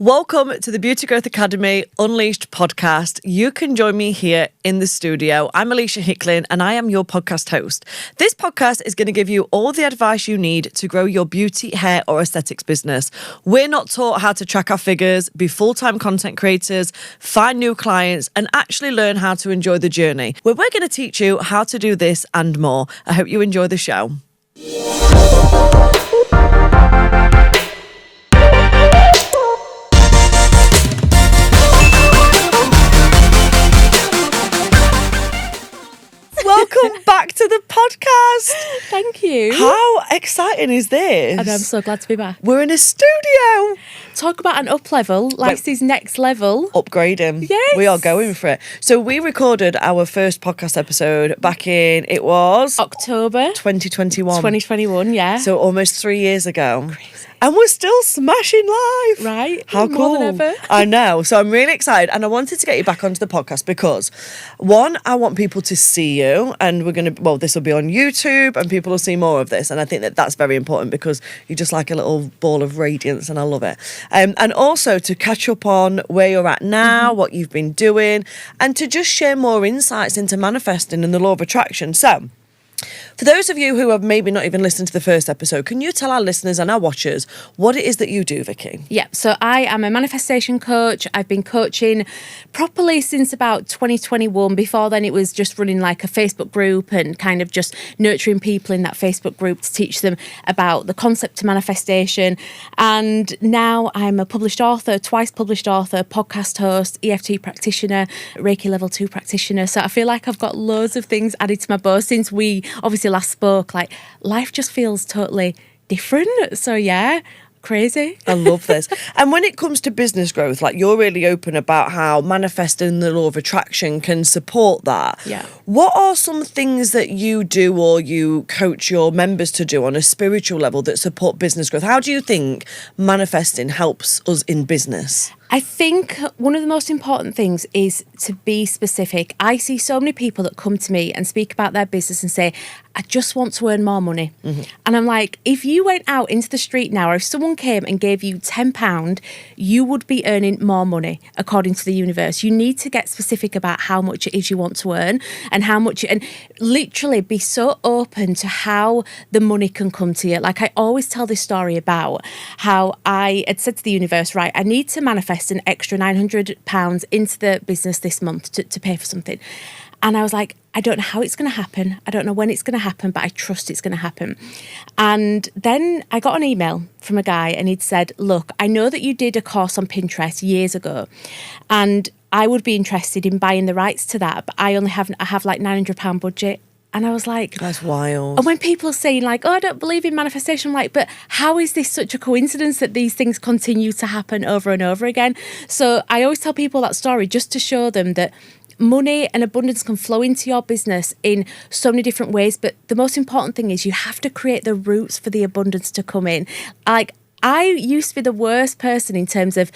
Welcome to the Beauty Growth Academy Unleashed podcast. You can join me here in the studio. I'm Alicia Hicklin and I am your podcast host. This podcast is going to give you all the advice you need to grow your beauty, hair or aesthetics business. We're not taught how to track our figures, be full-time content creators, find new clients and actually learn how to enjoy the journey. We're going to teach you how to do this and more. I hope you enjoy the show. Welcome back to the podcast. Thank you. How exciting is this? And I'm so glad to be back. We're in a studio. Talk about an up level. Life's next level. Upgrading. Yes. We are going for it. So we recorded our first podcast episode back in, it was October 2021. 2021, yeah. So almost 3 years ago. Crazy. And we're still smashing live. Right. How More cool. than ever. I know. So I'm really excited. And I wanted to get you back onto the podcast because, one, I want people to see you. And we're going to, this will be on YouTube and people will see more of this. And I think that that's very important because you're just like a little ball of radiance and I love it. And also to catch up on where you're at now, what you've been doing, and to just share more insights into manifesting and the law of attraction. So, for those of you who have maybe not even listened to the first episode, can you tell our listeners and our watchers what it is that you do, Vicky? Yeah, so I am a manifestation coach. I've been coaching properly since about 2021. Before then, it was just running like a Facebook group and kind of just nurturing people in that Facebook group to teach them about the concept of manifestation. And now I'm a published author, twice published author, podcast host, EFT practitioner, Reiki level 2 practitioner. So I feel like I've got loads of things added to my bow since we obviously last spoke. Like life just feels totally different. So yeah, crazy. I love this. And when it comes to business growth, like you're really open about how manifesting the law of attraction can support that. Yeah. What are some things that you do or you coach your members to do on a spiritual level that support business growth? How do you think manifesting helps us in business? I think one of the most important things is to be specific. I see so many people that come to me and speak about their business and say, I just want to earn more money. Mm-hmm. And I'm like, if you went out into the street now, or if someone came and gave you £10, you would be earning more money according to the universe. You need to get specific about how much it is you want to earn and how much, and literally be so open to how the money can come to you. Like I always tell this story about how I had said to the universe, right, I need to manifest an extra £900 into the business this month to pay for something. And I was like, I don't know how it's going to happen. I don't know when it's going to happen, but I trust it's going to happen. And then I got an email from a guy and he'd said, look, I know that you did a course on Pinterest years ago and I would be interested in buying the rights to that, but I have like £900 budget. And I was like, that's wild. And when people are saying like, oh, I don't believe in manifestation, I'm like, but how is this such a coincidence that these things continue to happen over and over again? So I always tell people that story just to show them that money and abundance can flow into your business in so many different ways. But the most important thing is you have to create the roots for the abundance to come in. Like I used to be the worst person in terms of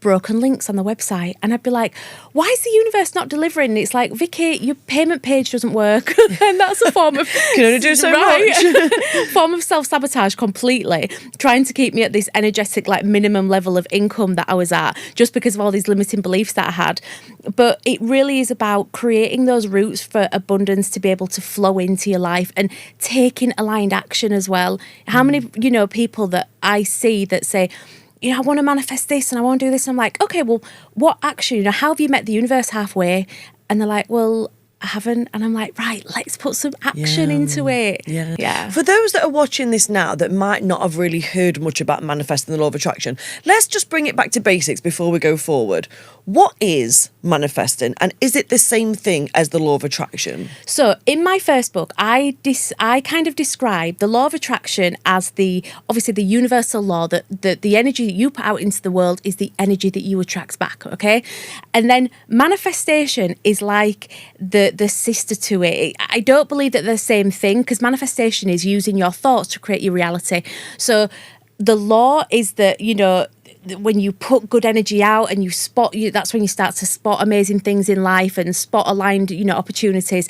broken links on the website, and I'd be like, why is the universe not delivering? And it's like, Vicky, your payment page doesn't work. And that's a form of can only do so much. Form of self-sabotage completely, trying to keep me at this energetic like minimum level of income that I was at just because of all these limiting beliefs that I had. But it really is about creating those roots for abundance to be able to flow into your life and taking aligned action as well. How many people that I see that say, I want to manifest this and I want to do this. And I'm like, okay, well, what action? How have you met the universe halfway? And they're like, well, I haven't. And I'm like, right, let's put some action into it. Yeah. For those that are watching this now that might not have really heard much about manifesting the law of attraction, let's just bring it back to basics before we go forward. What is manifesting and is it the same thing as the law of attraction? So in my first book, I kind of describe the law of attraction as obviously the universal law that the energy that you put out into the world is the energy that you attract back, okay? And then manifestation is like the sister to it. I don't believe that they're the same thing because manifestation is using your thoughts to create your reality. So the law is that, when you put good energy out and that's when you start to spot amazing things in life and spot aligned, opportunities.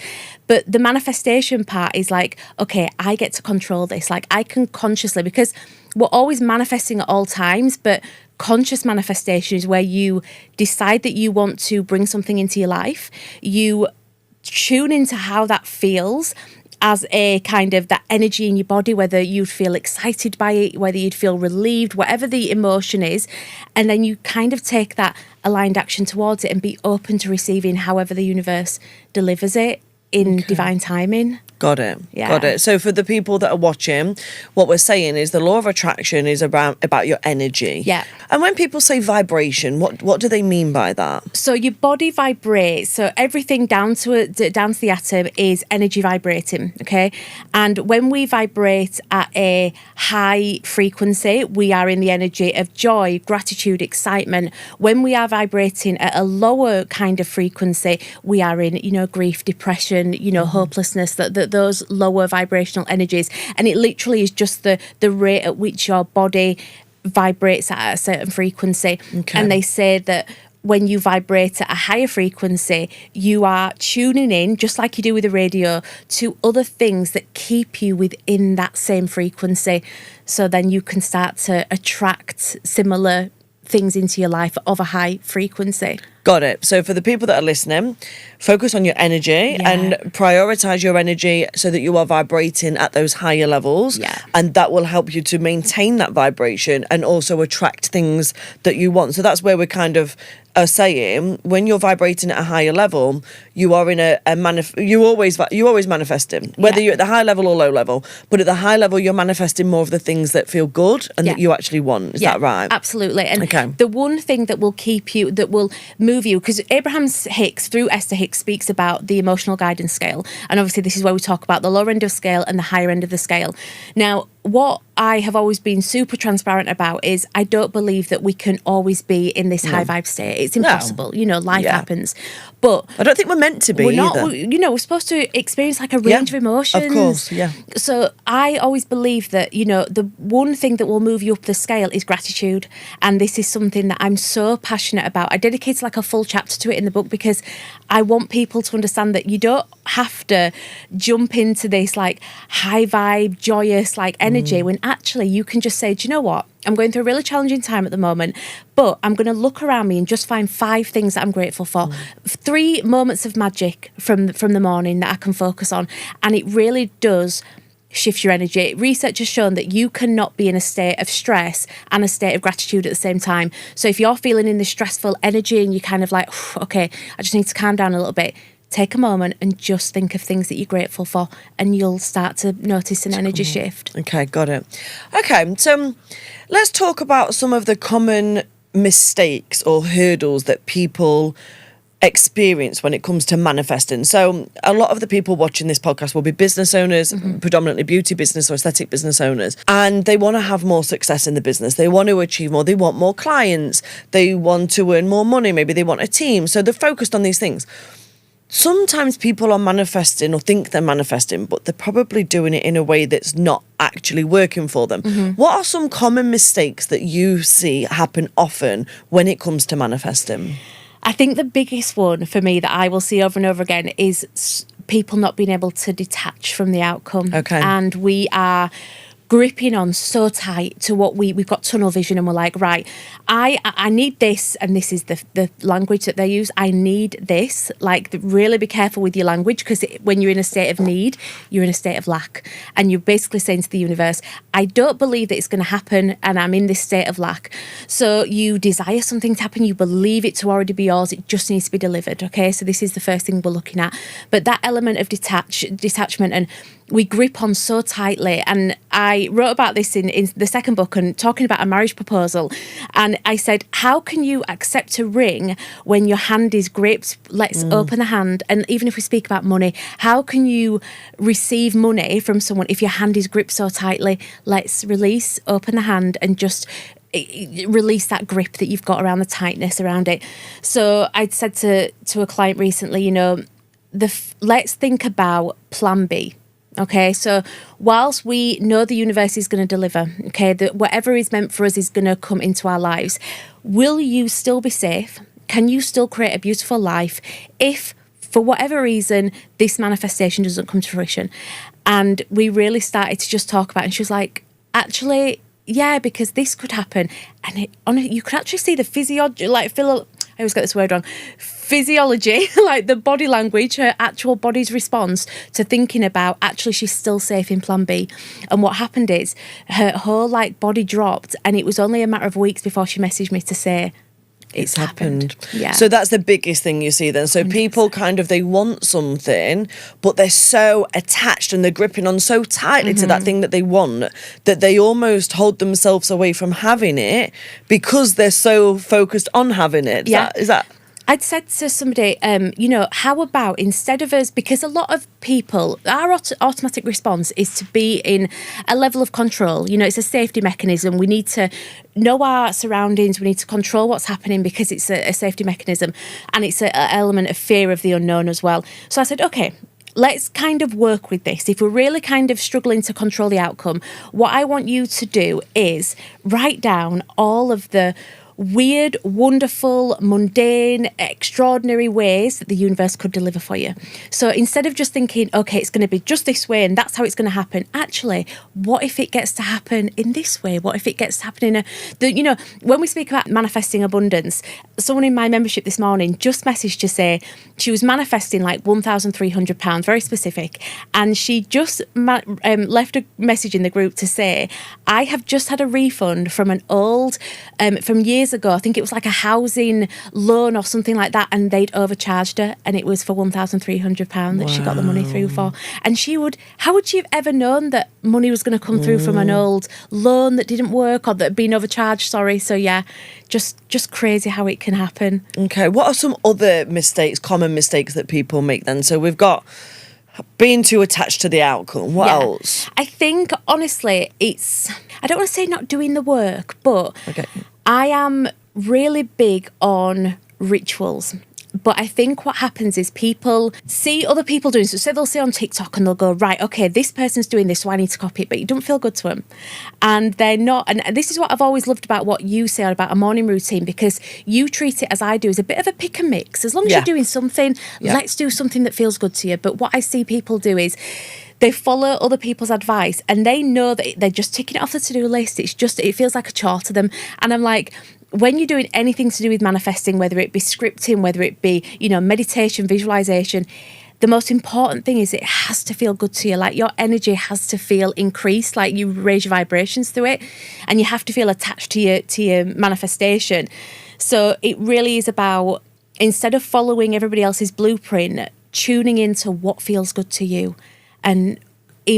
But the manifestation part is like, okay, I get to control this. Like, I can consciously, because we're always manifesting at all times, but conscious manifestation is where you decide that you want to bring something into your life. You tune into how that feels as a kind of that energy in your body, whether you'd feel excited by it, whether you'd feel relieved, whatever the emotion is. And then you kind of take that aligned action towards it and be open to receiving however the universe delivers it in divine timing. Got it. Yeah. Got it. So for the people that are watching, what we're saying is the law of attraction is about your energy. Yeah. And when people say vibration, what do they mean by that? So your body vibrates. So everything down to the atom is energy vibrating. Okay. And when we vibrate at a high frequency, we are in the energy of joy, gratitude, excitement. When we are vibrating at a lower kind of frequency, we are in, grief, depression, hopelessness, that those lower vibrational energies. And it literally is just the rate at which your body vibrates at a certain frequency. Okay. And they say that when you vibrate at a higher frequency, you are tuning in, just like you do with the radio, to other things that keep you within that same frequency. So then you can start to attract similar things into your life of a high frequency. Got it. So for the people that are listening, focus on your energy and prioritize your energy so that you are vibrating at those higher levels. Yeah. And that will help you to maintain that vibration and also attract things that you want. So that's where we're kind of saying when you're vibrating at a higher level, you are in you always manifesting, whether you're at the high level or low level. But at the high level, you're manifesting more of the things that feel good and that you actually want. Is that right? Absolutely. And the one thing that will keep you, that will move you, because Abraham Hicks, through Esther Hicks, speaks about the emotional guidance scale. And obviously this is where we talk about the lower end of scale and the higher end of the scale. Now, what I have always been super transparent about is I don't believe that we can always be in this high vibe state. It's impossible. Life happens. But I don't think we're meant to be either. We're supposed to experience like a range of emotions. Of course, yeah. So I always believe that, the one thing that will move you up the scale is gratitude. And this is something that I'm so passionate about. I dedicated like a full chapter to it in the book because I want people to understand that you don't have to jump into this like high vibe, joyous like energy when actually you can just say, do you know what? I'm going through a really challenging time at the moment, but I'm going to look around me and just find 5 things that I'm grateful for. 3 moments of magic from the morning that I can focus on. And it really does shift your energy. Research has shown that you cannot be in a state of stress and a state of gratitude at the same time. So if you're feeling in this stressful energy and you're kind of like, okay, I just need to calm down a little bit, take a moment and just think of things that you're grateful for and you'll start to notice an energy shift. Okay, got it. Okay, so let's talk about some of the common mistakes or hurdles that people experience when it comes to manifesting. So a lot of the people watching this podcast will be business owners, predominantly beauty business or aesthetic business owners, and they want to have more success in the business. They want to achieve more. They want more clients. They want to earn more money. Maybe they want a team. So they're focused on these things. Sometimes people are manifesting or think they're manifesting, but they're probably doing it in a way that's not actually working for them. What are some common mistakes that you see happen often when it comes to manifesting? I think the biggest one for me that I will see over and over again is people not being able to detach from the outcome. Okay. And we are gripping on so tight to what we've got tunnel vision and we're like, right, I need this, and this is the language that they use. I need this. Like, really be careful with your language, because when you're in a state of need, you're in a state of lack, and you're basically saying to the universe, I don't believe that it's going to happen and I'm in this state of lack. So you desire something to happen, you believe it to already be yours, it just needs to be delivered. Okay, so this is the first thing we're looking at. But that element of detachment, and we grip on so tightly. And I wrote about this in the second book and talking about a marriage proposal. And I said, how can you accept a ring when your hand is gripped? Let's open the hand. And even if we speak about money, how can you receive money from someone if your hand is gripped so tightly? Let's release, open the hand, and just release that grip that you've got around the tightness around it. So I'd said to a client recently, let's think about plan B. Okay, so whilst we know the universe is going to deliver, okay, that whatever is meant for us is going to come into our lives, will you still be safe? Can you still create a beautiful life if, for whatever reason, this manifestation doesn't come to fruition? And we really started to just talk about it. And she was like, actually, yeah, because this could happen. And you could actually see the physiology, I always get this word wrong. Physiology, like the body language, her actual body's response to thinking about actually she's still safe in plan B. And what happened is her whole body dropped, and it was only a matter of weeks before she messaged me to say it's happened. Yeah. So that's the biggest thing you see then. So 100%. People they want something, but they're so attached and they're gripping on so tightly to that thing that they want that they almost hold themselves away from having it because they're so focused on having it. Is that I'd said to somebody, how about instead of us, because a lot of people, our automatic response is to be in a level of control. It's a safety mechanism. We need to know our surroundings. We need to control what's happening because it's a safety mechanism, and it's an element of fear of the unknown as well. So I said, okay, let's kind of work with this. If we're really kind of struggling to control the outcome, what I want you to do is write down all of the weird, wonderful, mundane, extraordinary ways that the universe could deliver for you. So instead of just thinking, okay, it's going to be just this way and that's how it's going to happen, actually, what if it gets to happen in this way? What if it gets to happen in when we speak about manifesting abundance, someone in my membership this morning just messaged to say she was manifesting £1,300, very specific, and she just left a message in the group to say, I have just had a refund from an old, from years ago, I think it was a housing loan or something like that, and they'd overcharged her, and it was for £1,300 that she got the money through for. And how would she have ever known that money was going to come through from an old loan that didn't work or that had been overcharged? So yeah, just crazy how it can happen. Okay, what are some other common mistakes that people make then? So we've got being too attached to the outcome. What else? I think, honestly, I don't want to say not doing the work, but I am really big on rituals. But I think what happens is people see other people doing so. So they'll see on TikTok and they'll go, right, okay, this person's doing this, so I need to copy it. But you don't feel good to them. And they're not. And this is what I've always loved about what you say about a morning routine, because you treat it, as I do, as a bit of a pick and mix. As long as you're doing something, let's do something that feels good to you. But what I see people do is they follow other people's advice and they know that they're just ticking it off the to-do list. It feels like a chore to them. And I'm like, when you're doing anything to do with manifesting, whether it be scripting, whether it be, meditation, visualization, the most important thing is it has to feel good to you. Your energy has to feel increased, you raise your vibrations through it, and you have to feel attached to your manifestation. So it really is about, instead of following everybody else's blueprint, tuning into what feels good to you. And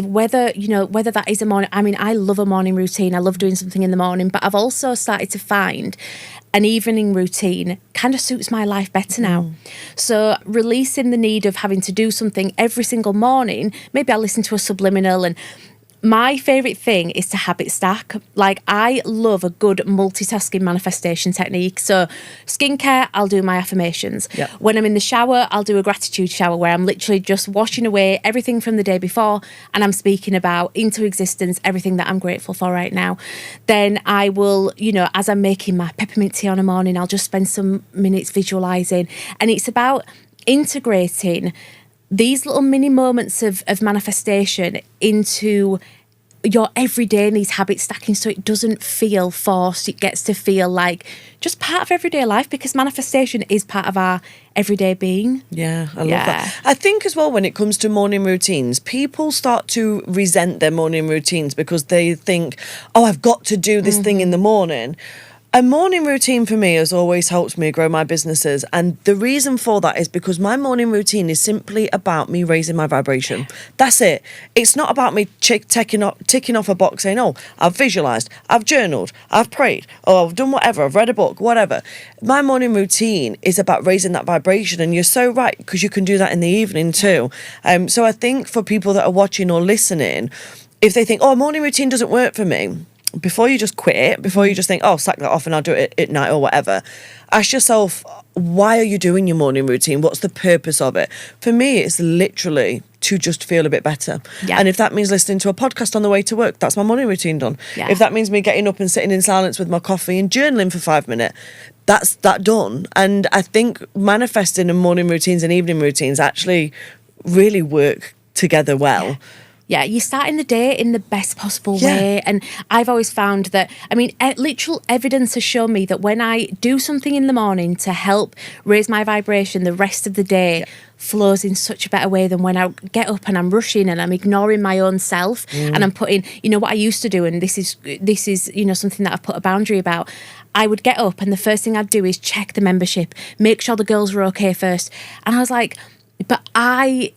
whether that is a morning, I love a morning routine. I love doing something in the morning, but I've also started to find an evening routine kind of suits my life better now. So releasing the need of having to do something every single morning, maybe I'll listen to a subliminal. And my favourite thing is to habit stack. I love a good multitasking manifestation technique. So skincare, I'll do my affirmations. Yep. When I'm in the shower, I'll do a gratitude shower where I'm literally just washing away everything from the day before and I'm speaking about into existence everything that I'm grateful for right now. Then I will, as I'm making my peppermint tea on a morning, I'll just spend some minutes visualising. And it's about integrating these little mini moments of manifestation into your everyday and these habit stacking, so it doesn't feel forced. It gets to feel like just part of everyday life, because manifestation is part of our everyday being. Yeah, I love that. I think as well, when it comes to morning routines, people start to resent their morning routines because they think, oh, I've got to do this thing in the morning. A morning routine for me has always helped me grow my businesses, and the reason for that is because my morning routine is simply about me raising my vibration. That's it. It's not about me ticking off a box saying, oh, I've visualised, I've journaled, I've prayed, or I've done whatever, I've read a book, whatever. My morning routine is about raising that vibration, and you're so right, because you can do that in the evening too. So I think for people that are watching or listening, if they think, oh, morning routine doesn't work for me, before you just quit, before you just think, oh, sack that off and I'll do it at night or whatever, ask yourself, why are you doing your morning routine? What's the purpose of it? For me, it's literally to just feel a bit better. Yeah. And if that means listening to a podcast on the way to work, that's my morning routine done. Yeah. If that means me getting up and sitting in silence with my coffee and journaling for 5 minutes, that's that done. And I think manifesting and morning routines and evening routines actually really work together well. Yeah, you're starting the day in the best possible way. And I've always found that, I mean, literal evidence has shown me that when I do something in the morning to help raise my vibration, the rest of the day flows in such a better way than when I get up and I'm rushing and I'm ignoring my own self and I'm putting, you know, what I used to do, and this is, you know, something that I've put a boundary about. I would get up and the first thing I'd do is check the membership, make sure the girls were okay first. And I was like, but I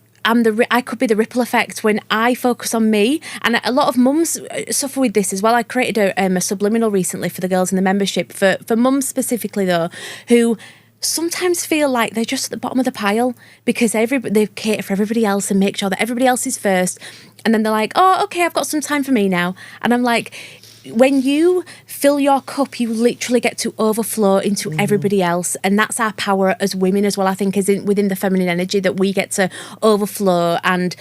could be the ripple effect when I focus on me. And a lot of mums suffer with this as well. I created a subliminal recently for the girls in the membership, for mums specifically though, who sometimes feel like they're just at the bottom of the pile because they cater for everybody else and make sure that everybody else is first. And then they're like, oh, okay, I've got some time for me now. And I'm like, when you fill your cup, you literally get to overflow into everybody else. And that's our power as women as well, I think, is within the feminine energy, that we get to overflow and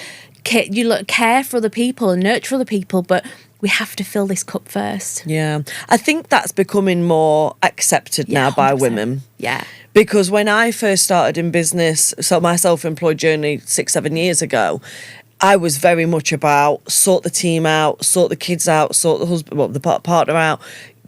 care for other people and nurture other people. But we have to fill this cup first. Yeah. I think that's becoming more accepted now by 100%. women. Yeah. Because when I first started in business, so my self-employed journey 6-7 years ago, I was very much about sort the team out, sort the kids out, sort the husband, well, the partner out,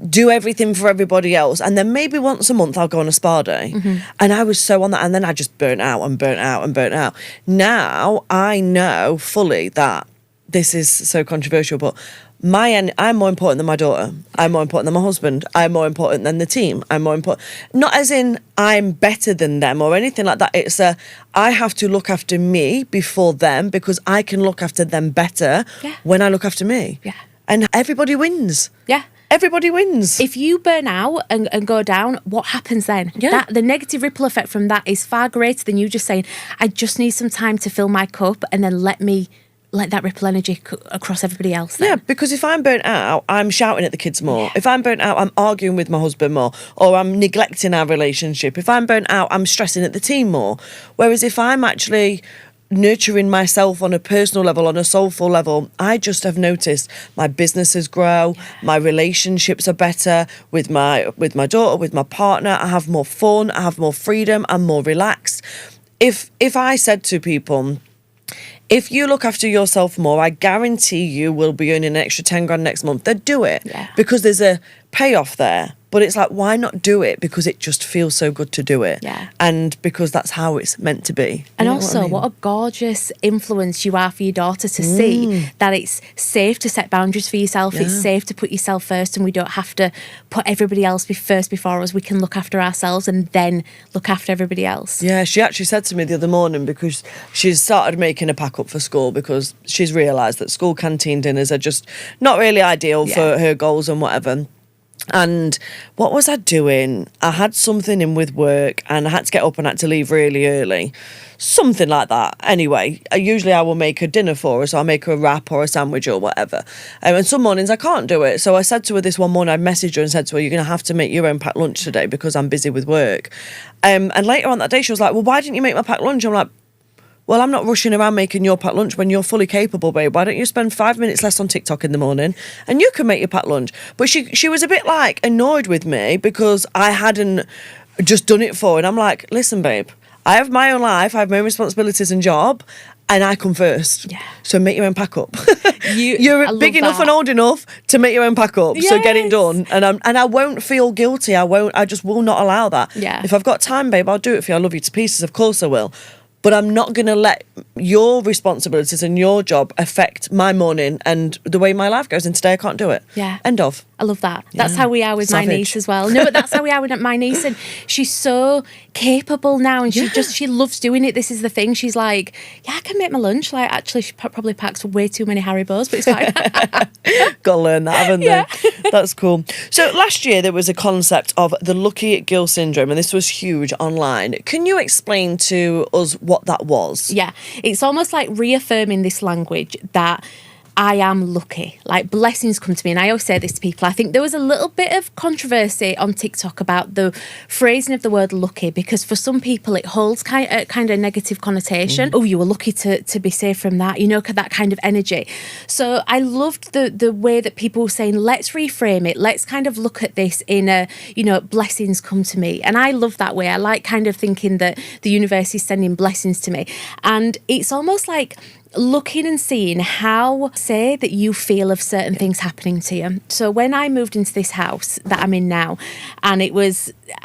do everything for everybody else. And then maybe once a month I'll go on a spa day. And I was so on that. And then I just burnt out. Now I know fully that this is so controversial, but I'm more important than my daughter. I'm more important than my husband. I'm more important than the team. I'm more important. Not as in I'm better than them or anything like that. It's I have to look after me before them because I can look after them better when I look after me. Yeah. And everybody wins. Yeah. Everybody wins. If you burn out and go down, what happens then? Yeah. The negative ripple effect from that is far greater than you just saying, I just need some time to fill my cup and then let that ripple energy across everybody else then. Yeah, because if I'm burnt out, I'm shouting at the kids more. If I'm burnt out, I'm arguing with my husband more, or I'm neglecting our relationship. If I'm burnt out, I'm stressing at the team more. Whereas if I'm actually nurturing myself on a personal level, on a soulful level, I just have noticed my businesses grow, my relationships are better with my daughter, with my partner. I have more fun, I have more freedom, I'm more relaxed. If I said to people, if you look after yourself more, I guarantee you will be earning an extra 10 grand next month. They'd do it because there's a payoff there. But it's like, why not do it? Because it just feels so good to do it. Yeah. And because that's how it's meant to be. And also, what a gorgeous influence you are for your daughter to see that it's safe to set boundaries for yourself. It's safe to put yourself first, and we don't have to put everybody else first before us. We can look after ourselves and then look after everybody else. Yeah, she actually said to me the other morning, because she's started making a pack up for school because she's realised that school canteen dinners are just not really ideal for her goals and whatever. And what was I doing? I had something in with work and I had to get up and had to leave really early. Something like that. Anyway, usually I will make a dinner for her, so I'll make her a wrap or a sandwich or whatever. And some mornings I can't do it. So I said to her this one morning, I messaged her and said to her, you're going to have to make your own packed lunch today because I'm busy with work. And later on that day, she was like, well, why didn't you make my packed lunch? I'm like, well, I'm not rushing around making your packed lunch when you're fully capable, babe. Why don't you spend 5 minutes less on TikTok in the morning and you can make your packed lunch? But she was a bit like annoyed with me because I hadn't just done it for her. And I'm like, listen, babe, I have my own life, I have my own responsibilities and job, and I come first. Yeah. So make your own pack up. You're big enough and old enough to make your own pack up. Yes. So get it done. And I won't feel guilty. I just will not allow that. Yeah. If I've got time, babe, I'll do it for you. I love you to pieces. Of course I will. But I'm not going to let your responsibilities and your job affect my morning and the way my life goes. And today I can't do it. Yeah. End of. I love that. Yeah. That's how we are with my niece as well. No, but that's how we are with my niece. And she's so capable now. And she loves doing it. This is the thing. She's like, yeah, I can make my lunch. Like, actually, she probably packs way too many Haribos, but it's fine. Got to learn that, haven't they? That's cool. So last year there was a concept of the lucky girl syndrome, and this was huge online. Can you explain to us what that was? Yeah, it's almost like reaffirming this language that I am lucky. Like, blessings come to me. And I always say this to people. I think there was a little bit of controversy on TikTok about the phrasing of the word lucky, because for some people it holds kind of negative connotation. Oh, you were lucky to be saved from that, that kind of energy. So I loved the way that people were saying, let's reframe it. Let's kind of look at this in a, blessings come to me. And I love that way. I like kind of thinking that the universe is sending blessings to me. And it's almost like looking and seeing how, say, that you feel of certain things happening to you. So when I moved into this house that I'm in now, and I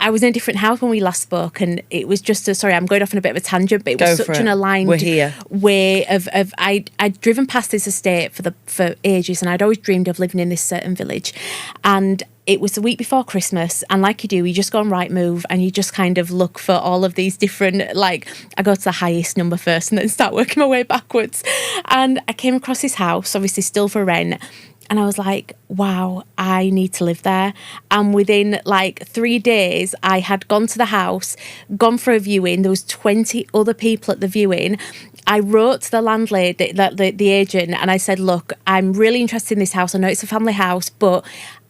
was in a different house when we last spoke, and it was just sorry, I'm going off on a bit of a tangent, but it was such an aligned way of I'd driven past this estate for ages, and I'd always dreamed of living in this certain village. And it was the week before Christmas, and like you do, you just go on Rightmove and you just kind of look for all of these different, like, I go to the highest number first and then start working my way backwards. And I came across this house, obviously still for rent, and I was like, wow, I need to live there. And within like 3 days, I had gone to the house, gone for a viewing. There was 20 other people at the viewing. I wrote to the landlady, the agent, and I said, look, I'm really interested in this house. I know it's a family house, but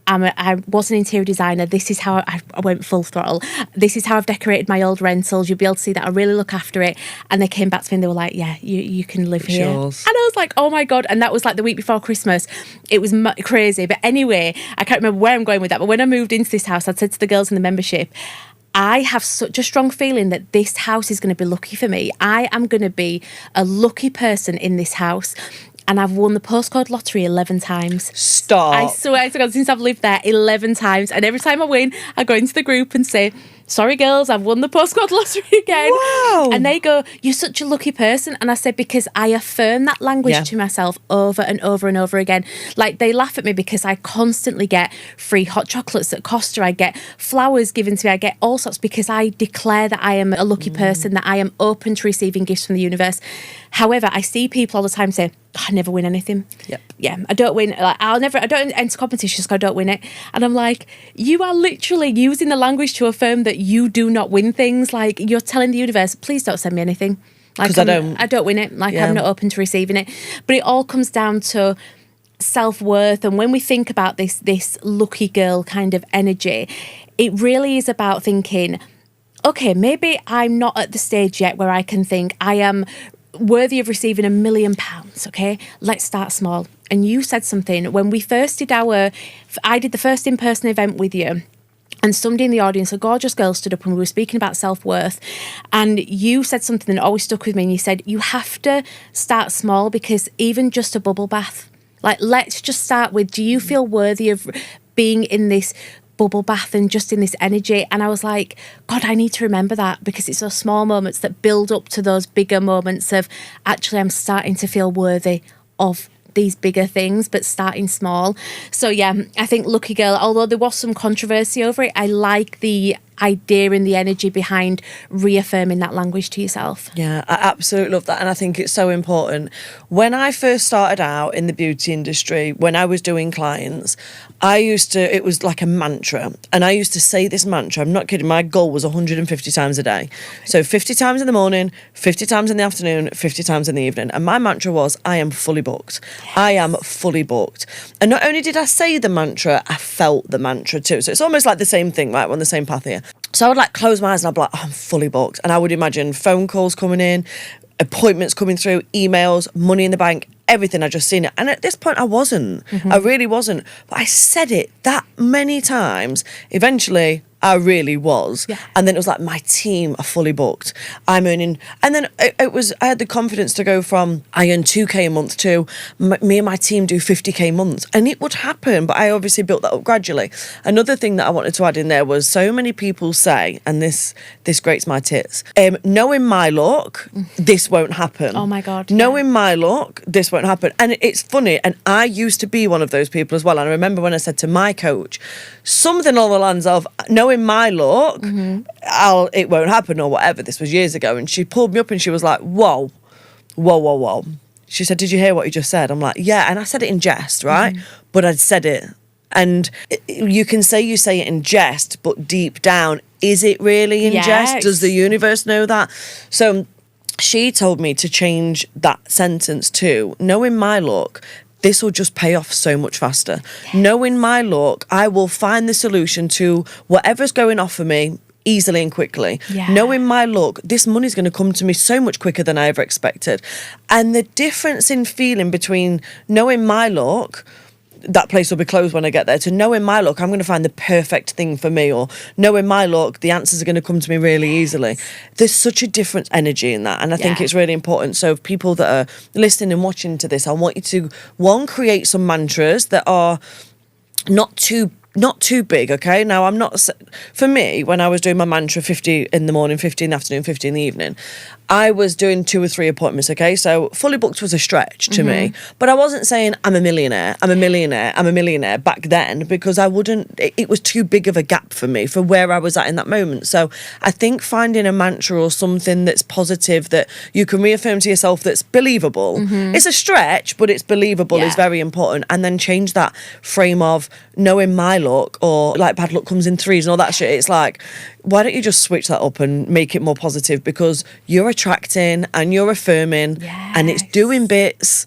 I was an interior designer. This is how I went full throttle. This is how I've decorated my old rentals. You'll be able to see that I really look after it. And they came back to me and they were like, yeah, you can live here. Yours. And I was like, oh my God. And that was like the week before Christmas. It was crazy. But anyway, I can't remember where I'm going with that. But when I moved into this house, I'd said to the girls in the membership, I have such a strong feeling that this house is going to be lucky for me. I am going to be a lucky person in this house. And I've won the postcode lottery 11 times. Stop. I swear to God, since I've lived there 11 times. And every time I win, I go into the group and say, sorry, girls, I've won the postcode lottery again. Wow. And they go, you're such a lucky person. And I said, because I affirm that language to myself over and over and over again. Like, they laugh at me because I constantly get free hot chocolates at Costa. I get flowers given to me. I get all sorts because I declare that I am a lucky person, that I am open to receiving gifts from the universe. However, I see people all the time say, I never win anything. Yep. Yeah, I don't win. Like, I don't enter competitions because I don't win it. And I'm like, you are literally using the language to affirm that you do not win things. Like, you're telling the universe, please don't send me anything. Like, I don't win it. Like, I'm not open to receiving it. But it all comes down to self-worth. And when we think about this lucky girl kind of energy, it really is about thinking, okay, maybe I'm not at the stage yet where I can think I am worthy of receiving £1 million, okay? Let's start small. And you said something when we first did I did the first in-person event with you, and somebody in the audience, a gorgeous girl, stood up and we were speaking about self-worth, and you said something that always stuck with me, and you said, you have to start small, because even just a bubble bath, like, let's just start with, do you feel worthy of being in this bubble bath and just in this energy? And I was like, God, I need to remember that, because it's those small moments that build up to those bigger moments of, actually, I'm starting to feel worthy of these bigger things, but starting small. So yeah, I think lucky girl, although there was some controversy over it, I like the idea and the energy behind reaffirming that language to yourself. Yeah, I absolutely love that. And I think it's so important. When I first started out in the beauty industry, when I was doing clients, it was like a mantra. And I used to say this mantra, I'm not kidding, my goal was 150 times a day. So 50 times in the morning, 50 times in the afternoon, 50 times in the evening. And my mantra was, I am fully booked. Yes. I am fully booked. And not only did I say the mantra, I felt the mantra too. So it's almost like the same thing, right? We're on the same path here. So I would like close my eyes and I'd be like, oh, I'm fully booked. And I would imagine phone calls coming in, appointments coming through, emails, money in the bank, everything. I just seen it. And at this point I wasn't. I really wasn't. But I said it that many times. Eventually I really was. Yeah. And then it was like, my team are fully booked. I'm earning. And then I had the confidence to go from, I earn 2K a month to me and my team do 50K months. And it would happen, but I obviously built that up gradually. Another thing that I wanted to add in there was, so many people say, and this grates my tits, knowing my luck, this won't happen. Oh my God. Knowing my luck, this won't happen. And it's funny, and I used to be one of those people as well. And I remember when I said to my coach, something along the lines of, knowing my luck, it won't happen or whatever. This was years ago. And she pulled me up and she was like, whoa. She said, did you hear what you just said? I'm like, yeah. And I said it in jest, right? But I'd said it. And you can say you say it in jest, but deep down, is it really in jest? Does the universe know that? So she told me to change that sentence to, knowing my luck, this will just pay off so much faster. Knowing my luck, I will find the solution to whatever's going off for me easily and quickly. Knowing my luck, this money's going to come to me so much quicker than I ever expected. And the difference in feeling between knowing my luck, that place will be closed when I get there, to knowing my luck, I'm going to find the perfect thing for me, or knowing my luck, the answers are going to come to me really easily. There's such a different energy in that, and I think it's really important. So people that are listening and watching to this, I want you to, one, create some mantras that are not too big, okay? Now, I'm not... For me, when I was doing my mantra 50 in the morning, 50 in the afternoon, 50 in the evening, I was doing 2 or 3 appointments, okay? So fully booked was a stretch to me. But I wasn't saying, I'm a millionaire back then, because I wouldn't... It was too big of a gap for me, for where I was at in that moment. So I think finding a mantra or something that's positive, that you can reaffirm to yourself, that's believable. It's a stretch, but it's believable, is very important. And then change that frame of knowing my luck, or like bad luck comes in threes and all that shit. It's like, why don't you just switch that up and make it more positive? Because you're attracting and you're affirming, and it's doing bits,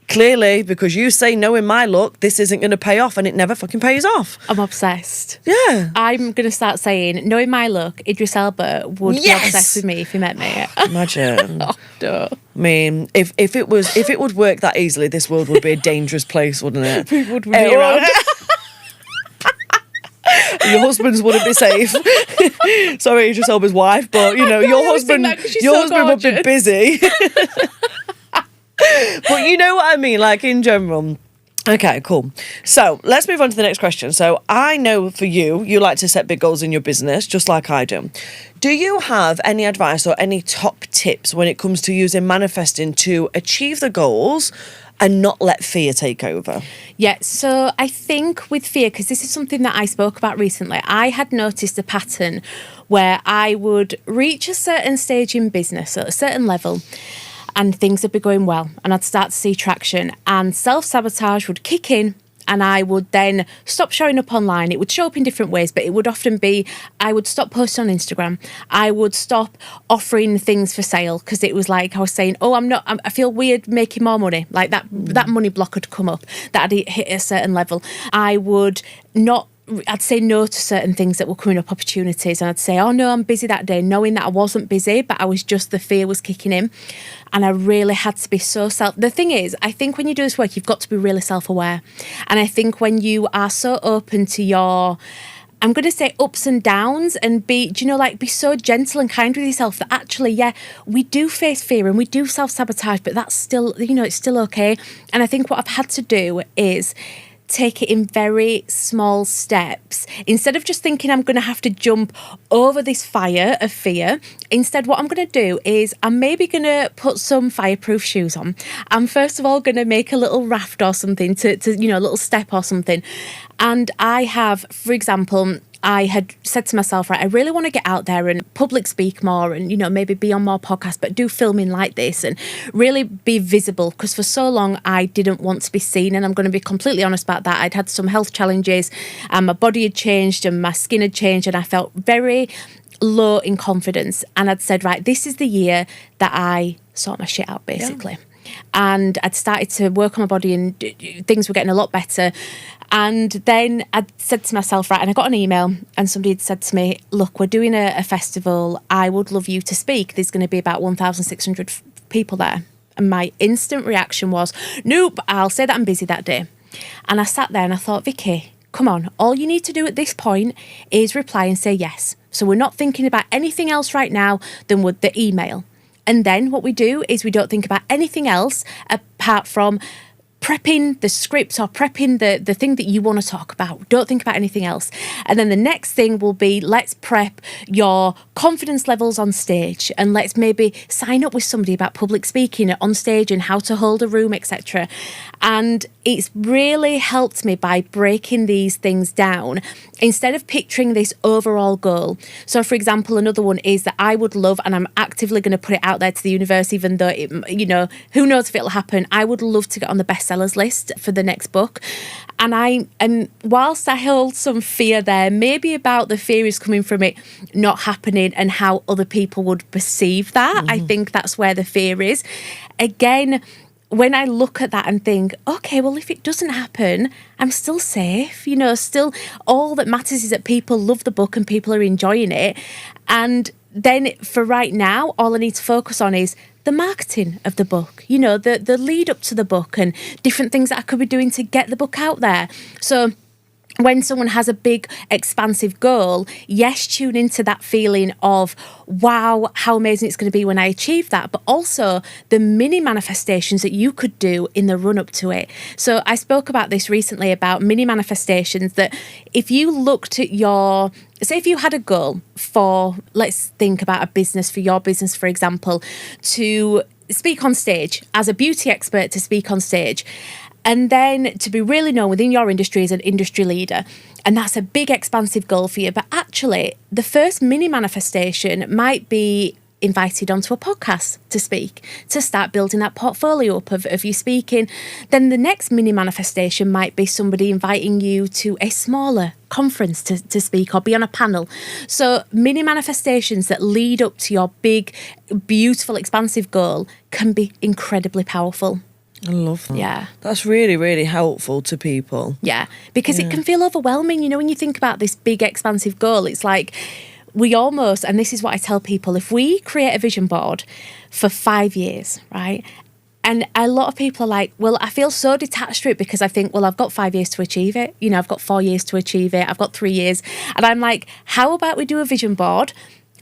clearly, because you say, knowing my luck, this isn't going to pay off, and it never fucking pays off. I'm obsessed. Yeah. I'm going to start saying, knowing my luck, Idris Elba would be obsessed with me if he met me. Imagine. Oh, no. I mean, if it would work that easily, this world would be a dangerous place, wouldn't it? People would be around. Your husbands wouldn't be safe. Sorry, Idris Elba's wife, but you know, your husband would be busy. But you know what I mean, like in general. Okay, cool. So let's move on to the next question. So I know for you like to set big goals in your business, just like I do. Do you have any advice or any top tips when it comes to using manifesting to achieve the goals and not let fear take over? Yeah, so I think with fear, because this is something that I spoke about recently, I had noticed a pattern where I would reach a certain stage in business at a certain level, and things would be going well, and I'd start to see traction, and self-sabotage would kick in, and I would then stop showing up online. It would show up in different ways, but it would often be, I would stop posting on Instagram. I would stop offering things for sale, because it was like I was saying, I feel weird making more money. Like that money block had come up, that I'd hit a certain level. I'd say no to certain things that were coming up, opportunities, and I'd say, oh no, I'm busy that day, knowing that I wasn't busy, but the fear was kicking in, and I really had to be the thing is, I think when you do this work, you've got to be really self-aware, and I think when you are so open to your, I'm going to say, ups and downs, and be so gentle and kind with yourself, that actually, we do face fear and we do self-sabotage, but that's still, it's still okay. And I think what I've had to do is take it in very small steps. Instead of just thinking I'm going to have to jump over this fire of fear, instead what I'm going to do is I'm maybe going to put some fireproof shoes on. I'm first of all going to make a little raft or something to a little step or something. And I have, for example, I had said to myself, right, I really want to get out there and public speak more and, maybe be on more podcasts, but do filming like this and really be visible, because for so long I didn't want to be seen. And I'm going to be completely honest about that. I'd had some health challenges and my body had changed and my skin had changed, and I felt very low in confidence. And I'd said, right, this is the year that I sort my shit out, basically. Yeah. And I'd started to work on my body and things were getting a lot better. And then I said to myself, right, and I got an email and somebody had said to me, look, we're doing a festival. I would love you to speak. There's going to be about 1,600 people there. And my instant reaction was, nope, I'll say that I'm busy that day. And I sat there and I thought, Vicky, come on. All you need to do at this point is reply and say yes. So we're not thinking about anything else right now than with the email. And then what we do is we don't think about anything else apart from prepping the script or prepping the thing that you want to talk about. Don't think about anything else. And then the next thing will be, let's prep your confidence levels on stage, and let's maybe sign up with somebody about public speaking on stage and how to hold a room, etc. And it's really helped me by breaking these things down instead of picturing this overall goal. So, for example, another one is that I would love, and I'm actively going to put it out there to the universe, even though, who knows if it'll happen, I would love to get on the bestsellers list for the next book. And whilst I hold some fear there, maybe about the fear is coming from it not happening and how other people would perceive that. I think that's where the fear is. Again, when I look at that and think, okay, well, if it doesn't happen, I'm still safe. You know, still all that matters is that people love the book and people are enjoying it. And then for right now, all I need to focus on is the marketing of the book, you know, the lead up to the book and different things that I could be doing to get the book out there. So when someone has a big, expansive goal, yes, tune into that feeling of, wow, how amazing it's going to be when I achieve that, but also the mini manifestations that you could do in the run up to it. So I spoke about this recently about mini manifestations, that if you looked at say if you had a goal for, let's think about a business, for your business, for example, to speak on stage, as a beauty expert to speak on stage, and then to be really known within your industry as an industry leader. And that's a big, expansive goal for you. But actually, the first mini manifestation might be invited onto a podcast to speak, to start building that portfolio up of you speaking. Then the next mini manifestation might be somebody inviting you to a smaller conference to speak or be on a panel. So mini manifestations that lead up to your big, beautiful, expansive goal can be incredibly powerful. I love that. Yeah. That's really, really helpful to people. Yeah, because it can feel overwhelming. You know, when you think about this big, expansive goal, it's like we almost, and this is what I tell people, if we create a vision board for 5 years, right? And a lot of people are like, well, I feel so detached to it because I think, well, I've got 5 years to achieve it. You know, I've got 4 years to achieve it. I've got 3 years. And I'm like, how about we do a vision board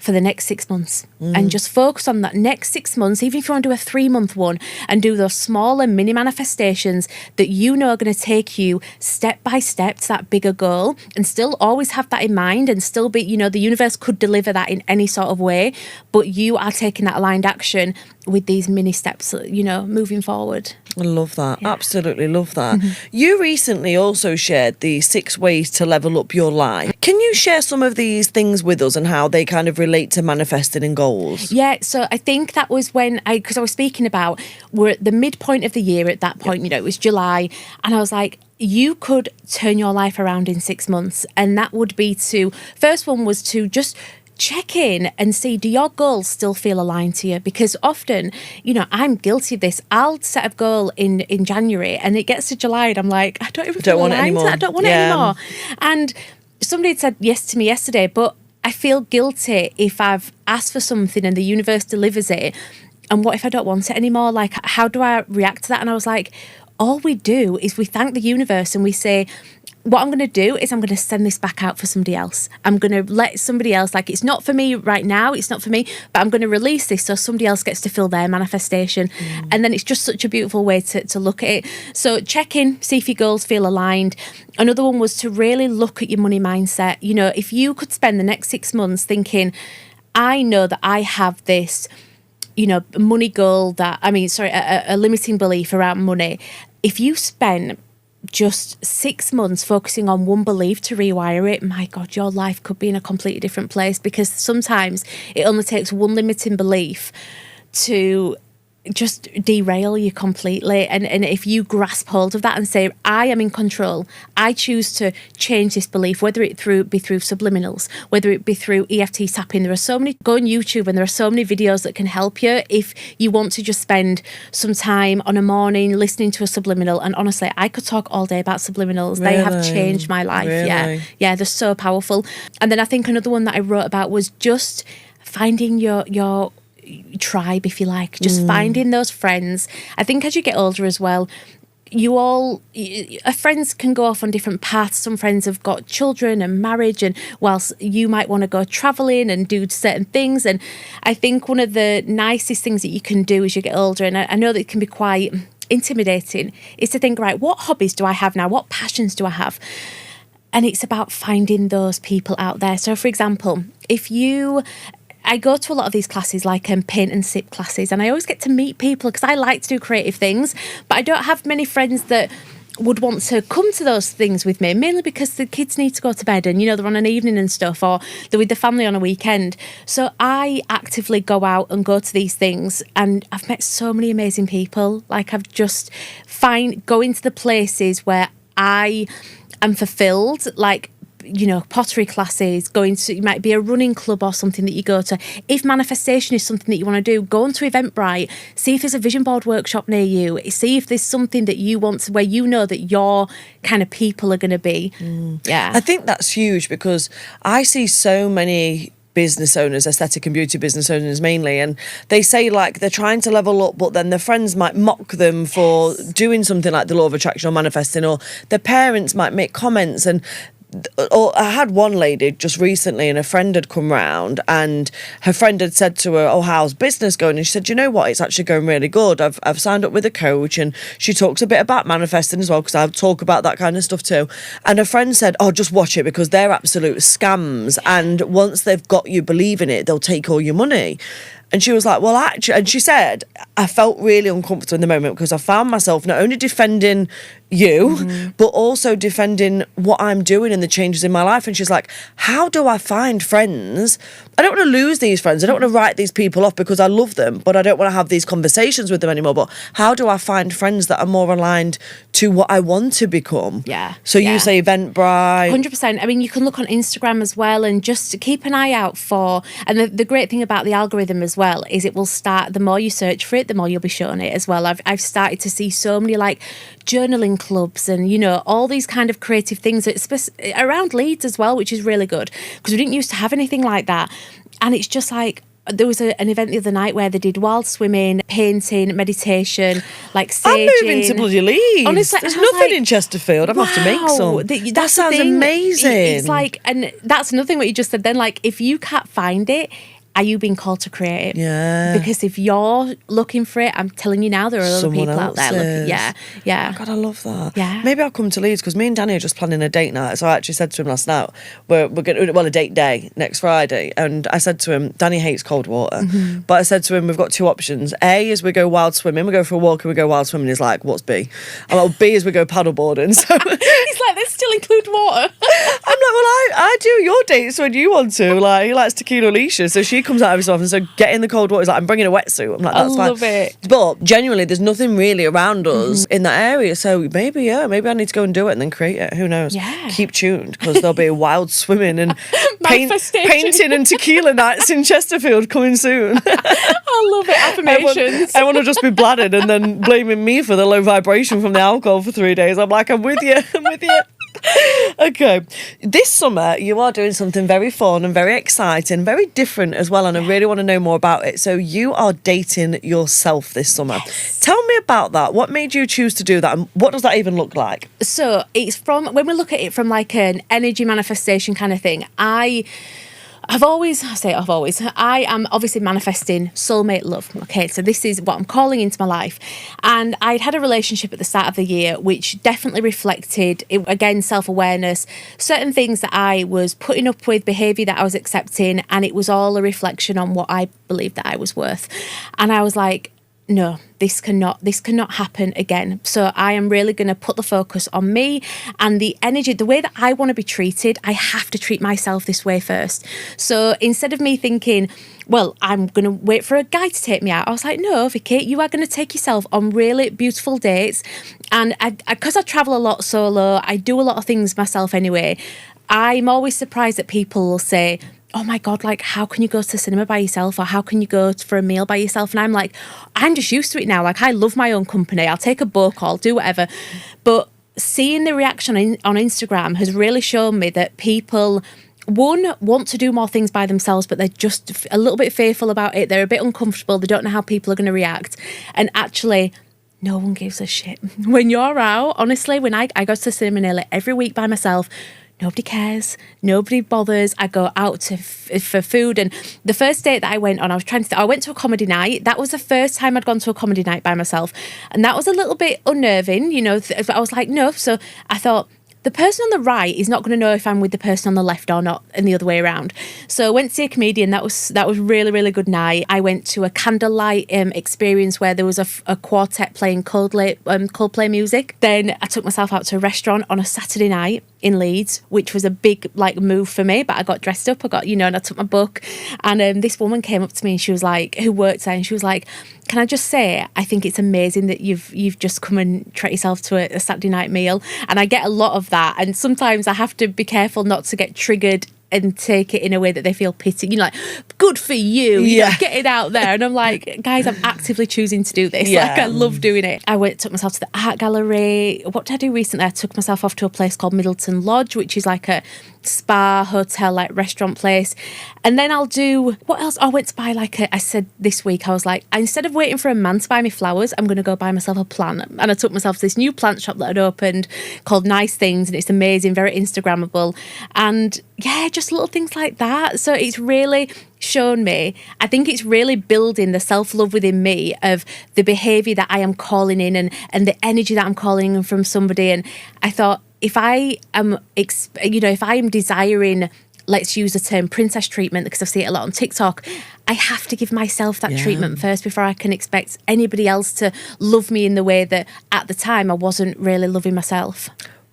for the next 6 months and just focus on that next 6 months, even if you want to do a 3-month one, and do those smaller mini manifestations that you know are going to take you step by step to that bigger goal, and still always have that in mind and still be, you know, the universe could deliver that in any sort of way, but you are taking that aligned action with these mini steps, you know, moving forward. I love that. Yeah. Absolutely love that. You recently also shared the 6 ways to level up your life. Can you share some of these things with us and how they kind of relate to manifesting and goals? Yeah, so I think that was when because I was speaking about, we're at the midpoint of the year at that point, you know, it was July, and I was like, you could turn your life around in 6 months. And that would be first one was to just check in and see, do your goals still feel aligned to you? Because often, you know, I'm guilty of this. I'll set a goal in January and it gets to July and I'm like, I don't even feel aligned to that. I don't want it anymore. And somebody had said yes to me yesterday, but I feel guilty if I've asked for something and the universe delivers it. And what if I don't want it anymore? Like, how do I react to that? And I was like, all we do is we thank the universe and we say, what I'm going to do is I'm going to send this back out for somebody else. I'm going to let somebody else, like, it's not for me right now, it's not for me, but I'm going to release this so somebody else gets to fill their manifestation. And then it's just such a beautiful way to look at it. So check in, see if your goals feel aligned. Another one was to really look at your money mindset. You know, if you could spend the next 6 months thinking, I know that I have this, you know, money goal a limiting belief around money. If you spend just 6 months focusing on one belief to rewire it, my God, your life could be in a completely different place, because sometimes it only takes one limiting belief to just derail you completely. And if you grasp hold of that and say, I am in control, I choose to change this belief, whether it be through subliminals, whether it be through EFT tapping. There are so many, go on YouTube and there are so many videos that can help you if you want to just spend some time on a morning listening to a subliminal. And honestly, I could talk all day about subliminals. Really? They have changed my life. Really? Yeah, they're so powerful. And then I think another one that I wrote about was just finding your tribe, if you like, just finding those friends. I think as you get older as well, friends can go off on different paths. Some friends have got children and marriage, and whilst you might want to go travelling and do certain things. And I think one of the nicest things that you can do as you get older, and I know that it can be quite intimidating, is to think, right, what hobbies do I have now? What passions do I have? And it's about finding those people out there. So for example, I go to a lot of these classes, like paint and sip classes, and I always get to meet people because I like to do creative things, but I don't have many friends that would want to come to those things with me, mainly because the kids need to go to bed and, you know, they're on an evening and stuff, or they're with the family on a weekend. So I actively go out and go to these things, and I've met so many amazing people. Like, I've just going to the places where I am fulfilled, like pottery classes, it might be a running club or something that you go to. If manifestation is something that you want to do, go onto Eventbrite, see if there's a vision board workshop near you, see if there's something that you want to, where you know that your kind of people are going to be. Yeah. I think that's huge, because I see so many business owners, aesthetic and beauty business owners mainly, and they say like they're trying to level up, but then their friends might mock them for doing something like the law of attraction or manifesting, or their parents might make comments. Or I had one lady just recently, and a friend had come round, and her friend had said to her, "Oh, how's business going?" And she said, "You know what? It's actually going really good. I've signed up with a coach," and she talks a bit about manifesting as well, because I talk about that kind of stuff too. And her friend said, "Oh, just watch it, because they're absolute scams, and once they've got you believing it, they'll take all your money." And she was like, "Well, actually," and she said, "I felt really uncomfortable in the moment, because I found myself not only defending you, but also defending what I'm doing and the changes in my life." And she's like, "How do I find friends? I don't want to lose these friends. I don't want to write these people off, because I love them, but I don't want to have these conversations with them anymore. But how do I find friends that are more aligned to what I want to become?" Yeah. So you say Eventbrite. 100%. I mean, you can look on Instagram as well, and just keep an eye out for, and the great thing about the algorithm as well is it will start, the more you search for it, the more you'll be shown it as well. I've started to see so many like journaling clubs and, all these kind of creative things around Leeds as well, which is really good, because we didn't used to have anything like that. And it's just like, there was an event the other night where they did wild swimming, painting, meditation, like saging. I'm moving to bloody Leeds. Honestly, there's nothing in Chesterfield. I'm going to have to make some. That sounds amazing. It's like, and that's another thing what you just said then, like, if you can't find it, are you being called to create it? Yeah. Because if you're looking for it, I'm telling you now, there are other people out there looking. Yeah. Oh God, I love that. Yeah. Maybe I'll come to Leeds, because me and Danny are just planning a date night. So I actually said to him last night, we're going to, a date day next Friday. And I said to him, Danny hates cold water. But I said to him, we've got two options. A is we go wild swimming. We go for a walk and we go wild swimming. He's like, what's B? I'm like, B is we go paddle boarding. So he's like, they still include water. I'm like, well, I do your dates when you want to. Like, he likes tequila Alicia, so she comes out every so often. So get in the cold water. He's like, I'm bringing a wetsuit. I'm like, that's fine. I love it. But genuinely, there's nothing really around us in that area. So maybe I need to go and do it and then create it. Who knows? Yeah. Keep tuned, because there'll be wild swimming and painting and tequila nights in Chesterfield coming soon. I love it. Affirmations. Everyone will just be bladdered and then blaming me for the low vibration from the alcohol for 3 days. I'm like, I'm with you. Okay, this summer you are doing something very fun and very exciting, very different as well, and I really want to know more about it. So you are dating yourself this summer. Yes. Tell me about that. What made you choose to do that, and what does that even look like? So it's from, when we look at it from like an energy manifestation kind of thing, I am obviously manifesting soulmate love. Okay, so this is what I'm calling into my life. And I'd had a relationship at the start of the year, which definitely reflected, again, self-awareness, certain things that I was putting up with, behaviour that I was accepting, and it was all a reflection on what I believed that I was worth. And I was like, no, this cannot happen again. So I am really going to put the focus on me and the energy, the way that I want to be treated. I have to treat myself this way first. So instead of me thinking, well, I'm going to wait for a guy to take me out, I was like, no, Vicky, you are going to take yourself on really beautiful dates. And because I travel a lot solo, I do a lot of things myself anyway. I'm always surprised that people will say, oh my God, like, how can you go to the cinema by yourself, or how can you go for a meal by yourself? And I'm like, I'm just used to it now. Like, I love my own company. I'll take a book, I'll do whatever. But seeing the reaction on Instagram has really shown me that people, one, want to do more things by themselves, but they're just a little bit fearful about it. They're a bit uncomfortable. They don't know how people are going to react. And actually, no one gives a shit. When you're out, honestly, when I go to the cinema nearly every week by myself, nobody cares. Nobody bothers. I go out for food. And the first date that I went on, I went to a comedy night. That was the first time I'd gone to a comedy night by myself. And that was a little bit unnerving, I was like, no. So I thought, the person on the right is not going to know if I'm with the person on the left or not, and the other way around. So I went to see a comedian. That was really, really good night. I went to a candlelight experience where there was a quartet playing Coldplay music. Then I took myself out to a restaurant on a Saturday night in Leeds, which was a big move for me, but I got dressed up, and I took my book, and this woman came up to me, and she was like, who worked there, and she was like, can I just say, I think it's amazing that you've just come and treat yourself to a Saturday night meal. And I get a lot of that. And sometimes I have to be careful not to get triggered and take it in a way that they feel pity. You know, like, good for you. You know, get it out there. And I'm like, guys, I'm actively choosing to do this. Yeah. Like, I love doing it. Took myself to the art gallery. What did I do recently? I took myself off to a place called Middleton Lodge, which is like a spa, hotel, like restaurant place. And then I'll do, what else? I went to buy I said this week, I was like, instead of waiting for a man to buy me flowers, I'm going to go buy myself a plant. And I took myself to this new plant shop that had opened called Nice Things. And it's amazing, very Instagrammable. And yeah, just little things like that. So it's really shown me, I think it's really building the self-love within me of the behaviour that I am calling in and the energy that I'm calling in from somebody. And I thought, if I am, if I am desiring, let's use the term princess treatment, because I see it a lot on TikTok, I have to give myself that treatment first before I can expect anybody else to love me in the way that at the time I wasn't really loving myself.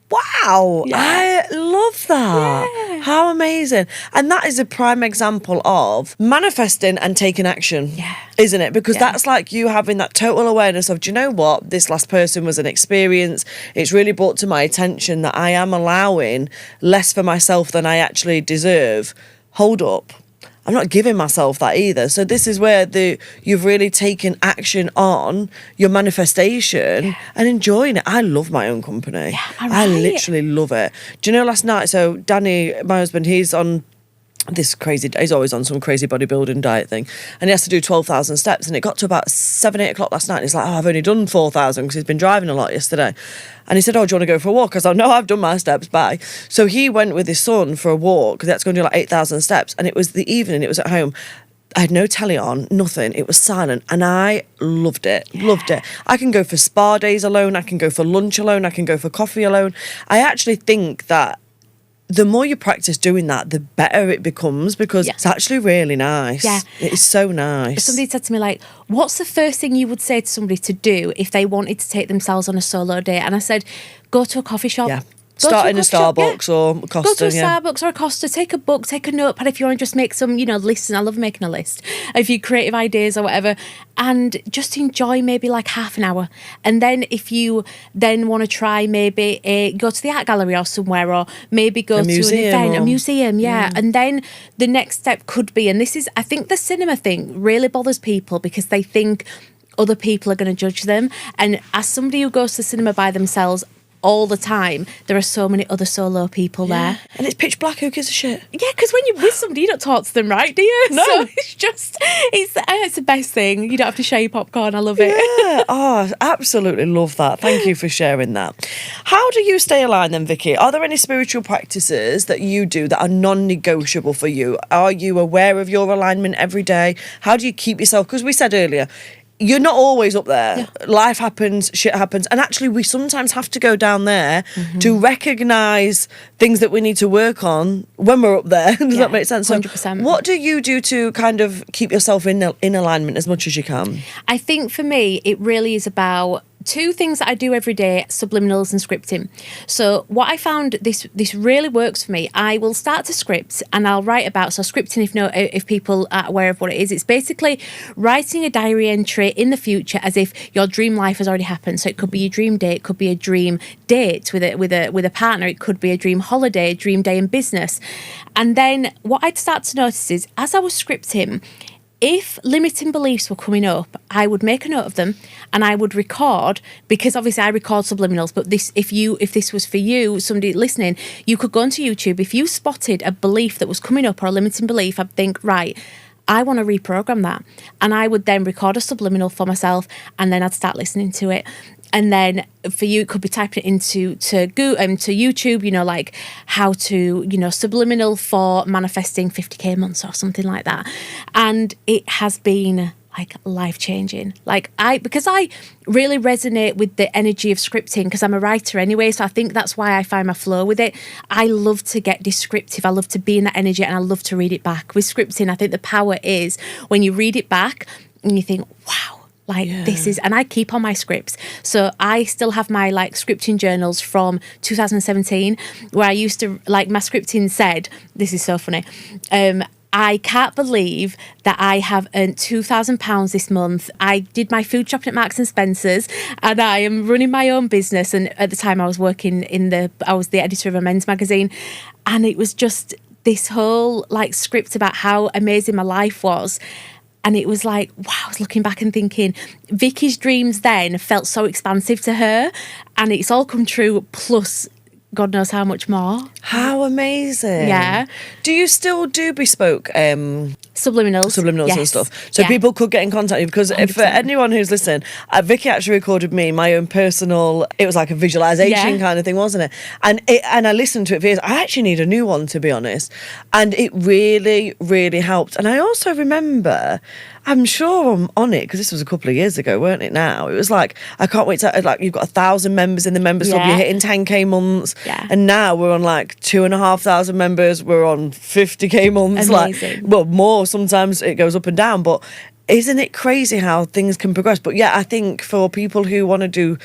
Wow, I love that. Yeah. How amazing. And that is a prime example of manifesting and taking action, isn't it? Because that's like you having that total awareness of, do you know what? This last person was an experience. It's really brought to my attention that I am allowing less for myself than I actually deserve. Hold up. I'm not giving myself that either. So this is where you've really taken action on your manifestation and enjoying it. I love my own company. Yeah, I literally love it. Do you know last night, so Danny, my husband, he's on this crazy, he's always on some crazy bodybuilding diet thing, and he has to do 12,000 steps, and it got to about 7-8 o'clock last night, and he's like, I've only done 4,000 because he's been driving a lot yesterday. And he said, do you want to go for a walk? I said, no, I've done my steps, bye. So he went with his son for a walk, because that's going to do like 8,000 steps, and it was the evening, it was at home. I had no telly on, nothing. It was silent, and I loved it. Loved it. I can go for spa days alone. I can go for lunch alone. I can go for coffee alone. I actually think that the more you practice doing that, the better it becomes, because it's actually really nice. Yeah. It is so nice. Somebody said to me, like, what's the first thing you would say to somebody to do if they wanted to take themselves on a solo day? And I said, go to a coffee shop. Yeah. Start in a Starbucks or Costa. Go to a Starbucks or a Costa, take a book, take a notepad if you want to just make some, listen. I love making a list of your creative ideas or whatever, and just enjoy maybe like half an hour. And then if you then want to try maybe go to the art gallery or somewhere, or maybe go to an event, a museum, And then the next step could be, and this is, I think the cinema thing really bothers people because they think other people are going to judge them. And as somebody who goes to the cinema by themselves all the time, there are so many other solo people there. And it's pitch black, who gives a shit? Yeah, because when you're with somebody, you don't talk to them, right, do you? No. So it's the best thing. You don't have to share your popcorn. I love it. Yeah. Oh, absolutely love that. Thank you for sharing that. How do you stay aligned then, Vicky? Are there any spiritual practices that you do that are non-negotiable for you? Are you aware of your alignment every day? How do you keep yourself? Because we said earlier, you're not always up there. Yeah. Life happens, shit happens. And actually, we sometimes have to go down there to recognise things that we need to work on when we're up there. Does that make sense? 100%. So what do you do to kind of keep yourself in alignment as much as you can? I think for me, it really is about two things that I do every day: subliminals and scripting. So what I found, this really works for me. I will start to script and I'll write about, so scripting, if people are aware of what it is, it's basically writing a diary entry in the future as if your dream life has already happened. So it could be your dream date, it could be a dream date with a partner, it could be a dream holiday, a dream day in business. And then what I'd start to notice is, as I was scripting, if limiting beliefs were coming up, I would make a note of them and I would record, because obviously I record subliminals, but if this was for you, somebody listening, you could go onto YouTube. If you spotted a belief that was coming up, or a limiting belief, I'd think, right, I want to reprogram that. And I would then record a subliminal for myself, and then I'd start listening to it. And then for you, it could be typing it into to YouTube, like how to, subliminal for manifesting 50K a month or something like that. And it has been like life-changing. Because I really resonate with the energy of scripting, because I'm a writer anyway, so I think that's why I find my flow with it. I love to get descriptive. I love to be in that energy, and I love to read it back. With scripting, I think the power is when you read it back and you think, wow, this is, and I keep on my scripts. So I still have my scripting journals from 2017, where I used to, my scripting said, this is so funny, I can't believe that I have earned £2,000 this month. I did my food shopping at Marks and Spencer's, and I am running my own business. And at the time, I was working I was the editor of a men's magazine, and it was just this whole like script about how amazing my life was. And it was like, wow, I was looking back and thinking, Vicky's dreams then felt so expansive to her, and it's all come true, plus God knows how much more. How amazing. Yeah. Do you still do bespoke subliminals Yes. and stuff? So Yeah. people could get in contact with you, because if, for 100%. anyone who's listening, Vicky actually recorded me my own personal, it was like a visualization Yeah. kind of thing, wasn't it? And I listened to it for years. I actually need a new one, to be honest. And it really, really helped. And I also remember, I'm sure I'm on it, because this was a couple of years ago, weren't it now? It was like, I can't wait to, like, you've got 1,000 members in the members club, Yeah. you're hitting 10K months. Yeah. And now we're on like 2,500 members, we're on 50K months. Amazing. Like, well, more, sometimes it goes up and down, but isn't it crazy how things can progress? But yeah, I think for people who want to do,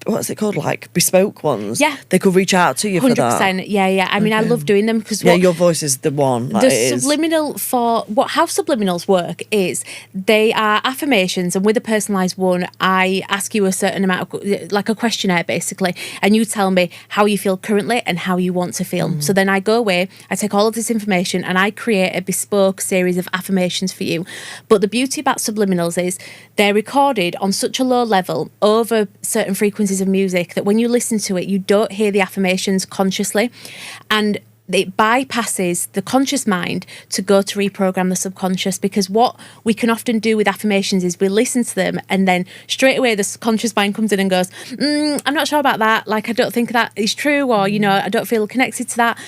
what's it called, like bespoke ones, Yeah. they could reach out to you for that. 100%. Yeah. I mean, I love doing them because Yeah, your voice is the one. Like, the it is. subliminal how subliminals work is they are affirmations, and with a personalized one, I ask you a certain amount of, like a questionnaire basically, and you tell me how you feel currently and how you want to feel. So then I go away, I take all of this information, and I create a bespoke series of affirmations for you. But the beauty about subliminals is they're recorded on such a low level over certain frequencies of music that when you listen to it, you don't hear the affirmations consciously, and it bypasses the conscious mind to go to reprogram the subconscious. Because what we can often do with affirmations is we listen to them, and then straight away the conscious mind comes in and goes, I'm not sure about that, like I don't think that is true, or I don't feel connected to that.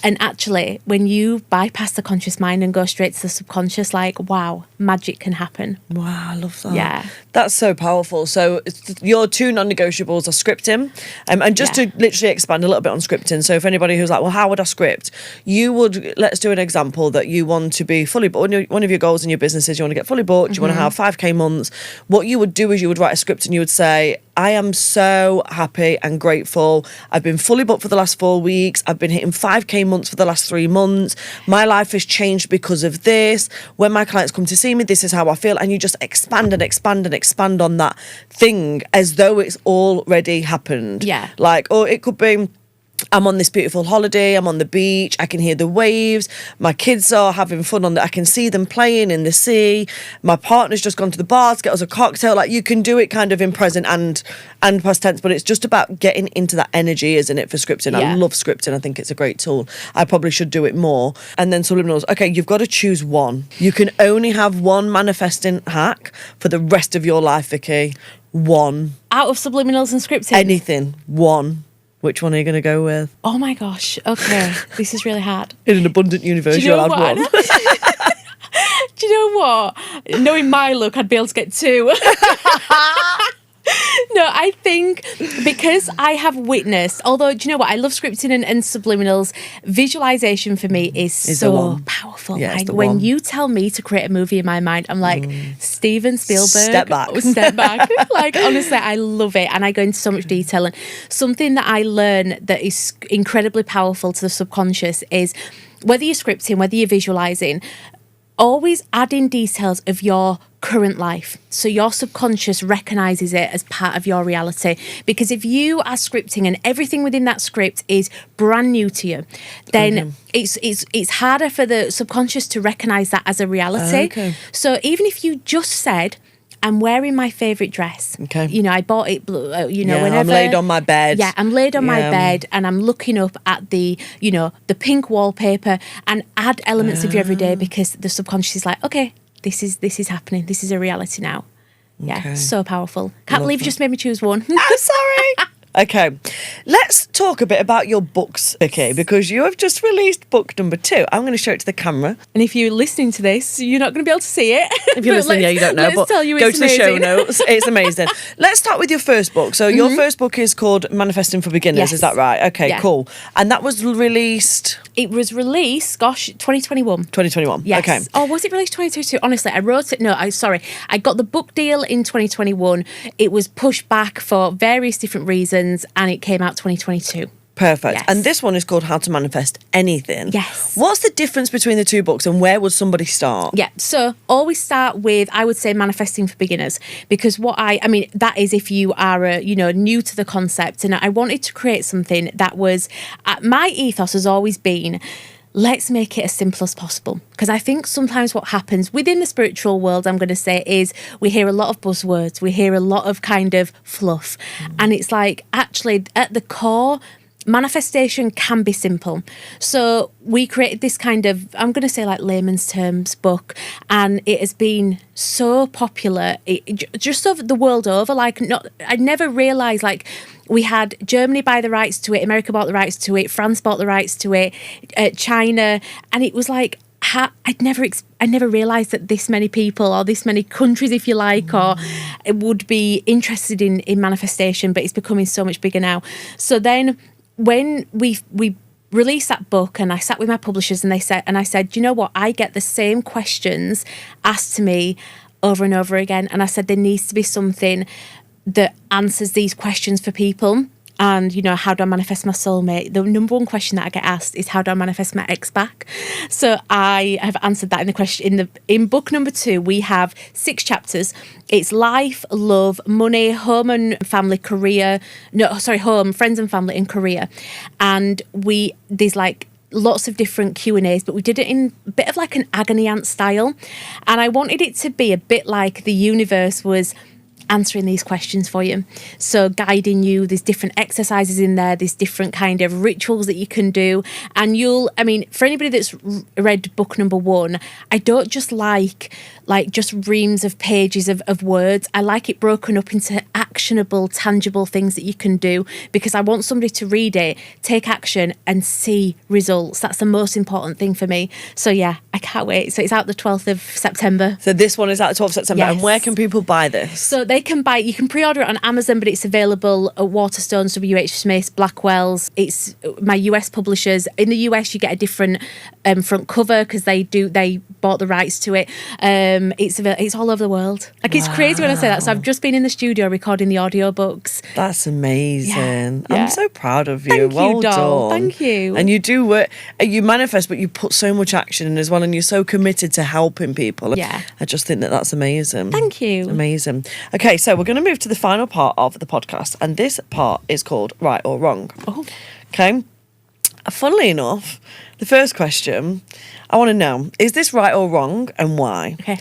And actually, when you bypass the conscious mind and go straight to the subconscious, like, wow, magic can happen. Wow, I love that. Yeah. That's so powerful. So your two non-negotiables are scripting. And just to literally expand a little bit on scripting. So if anybody who's like, well, how would I script? You would, let's do an example that you want to be fully booked. One of your goals in your business is you want to get fully booked. You want to have 5K months. What you would do is you would write a script and you would say, I am so happy and grateful. I've been fully booked for the last 4 weeks. I've been hitting 5K months for the last 3 months. My life has changed because of this. When my clients come to see me, this is how I feel. And you just expand and expand and expand on that thing as though it's already happened. Yeah. Like, or it could be, I'm on this beautiful holiday, I'm on the beach, I can hear the waves, my kids are having fun I can see them playing in the sea, my partner's just gone to the bar to get us a cocktail. Like, you can do it kind of in present and past tense, but it's just about getting into that energy, isn't it, for scripting? I Yeah. love scripting. I think it's a great tool. I probably should do it more. And then subliminals. Okay, you've got to choose one. You can only have one manifesting hack for the rest of your life, Vicky. One. Out of subliminals and scripting. Anything. One. Which one are you going to go with? Oh my gosh. Okay. This is really hard. In an abundant universe, Do you know you'll have what? one. Do you know what? Knowing my luck, I'd be able to get 2. No, I think because I have witnessed, although, do you know what? I love scripting and subliminals. Visualization for me is the so one. powerful. Yeah, it's Like, the when one. you tell me to create a movie in my mind, I'm like, Steven Spielberg. Step back. Step back. Like, honestly, I love it. And I go into so much detail. And something that I learn that is incredibly powerful to the subconscious is whether you're scripting, whether you're visualizing, always add in details of your current life, so your subconscious recognizes it as part of your reality. Because if you are scripting and everything within that script is brand new to you, then it's harder for the subconscious to recognize that as a reality. Okay. So even if you just said, I'm wearing my favourite dress. Okay. I bought it, Yeah, whenever. I'm laid on my bed. Yeah, I'm laid on my Yeah. bed and I'm looking up at the pink wallpaper, and add elements of your everyday, because the subconscious is like, okay, this is happening. This is a reality now. Yeah, Okay. so powerful. Can't believe you just made me choose one. I'm sorry. Okay, let's talk a bit about your books, Vicky, because you have just released book number 2. I'm going to show it to the camera. And if you're listening to this, you're not going to be able to see it. If you're But listening, you don't know, let's but tell you go it's to the show amazing. notes. It's amazing. Let's start with your first book. So your first book is called Manifesting for Beginners, Yes. is that right? Okay, Yeah. cool. And that was released It was released, 2021. 2021. Yes. Okay. Oh, was it released 2022? Honestly, I wrote it. No, I got the book deal in 2021. It was pushed back for various different reasons, and it came out 2022. Perfect. Yes. And this one is called How to Manifest Anything. Yes. What's the difference between the two books and where would somebody start? Yeah, so always start with, I would say, Manifesting for Beginners, because I mean, that is if you are, new to the concept. And I wanted to create something that was, my ethos has always been, let's make it as simple as possible. Because I think sometimes what happens within the spiritual world, I'm going to say, is we hear a lot of buzzwords, we hear a lot of kind of fluff. And it's like, actually, at the core, manifestation can be simple. So we created this kind of, I'm going to say like layman's terms book, and it has been so popular just over the world over. I never realised, like, we had Germany buy the rights to it, America bought the rights to it, France bought the rights to it, China, and it was like, I never realised that this many people, or this many countries, if you like, or would be interested in manifestation, but it's becoming so much bigger now. So then when we released that book, and I sat with my publishers, and I said, you know what, I get the same questions asked to me over and over again, and I said there needs to be something that answers these questions for people. And, how do I manifest my soulmate? The number one question that I get asked is, how do I manifest my ex back? So I have answered that in the question. In book number 2, we have 6 chapters. It's life, love, money, home and family, career. No, sorry, home, friends and family, and career. And there's like lots of different Q&As, but we did it in a bit of like an agony aunt style. And I wanted it to be a bit like the universe was answering these questions for you, so guiding you. There's different exercises in there, there's different kind of rituals that you can do, and for anybody that's read book number 1, I don't just like just reams of pages of words. I like it broken up into actionable, tangible things that you can do, because I want somebody to read it, take action, and see results. That's the most important thing for me. So yeah, I can't wait. So it's out the 12th of September. So this one is out the 12th of September. Yes. And where can people buy this? So you can pre-order it on Amazon, but it's available at Waterstones, WH Smith, Blackwell's. It's my US publishers. In the US, you get a different front cover, because they bought the rights to it. It's all over the world. Like, it's crazy when I say that. So I've just been in the studio recording the audiobooks. That's amazing. Yeah. I'm so proud of you. Thank well you, doll. done. Thank you. And you do work, you manifest, but you put so much action in as well, and you're so committed to helping people. Yeah. I just think that's amazing. Thank you. Amazing. Okay, so we're going to move to the final part of the podcast, and this part is called Right or Wrong. Oh. Okay. Funnily enough, the first question, I want to know, is this right or wrong, and why? Okay.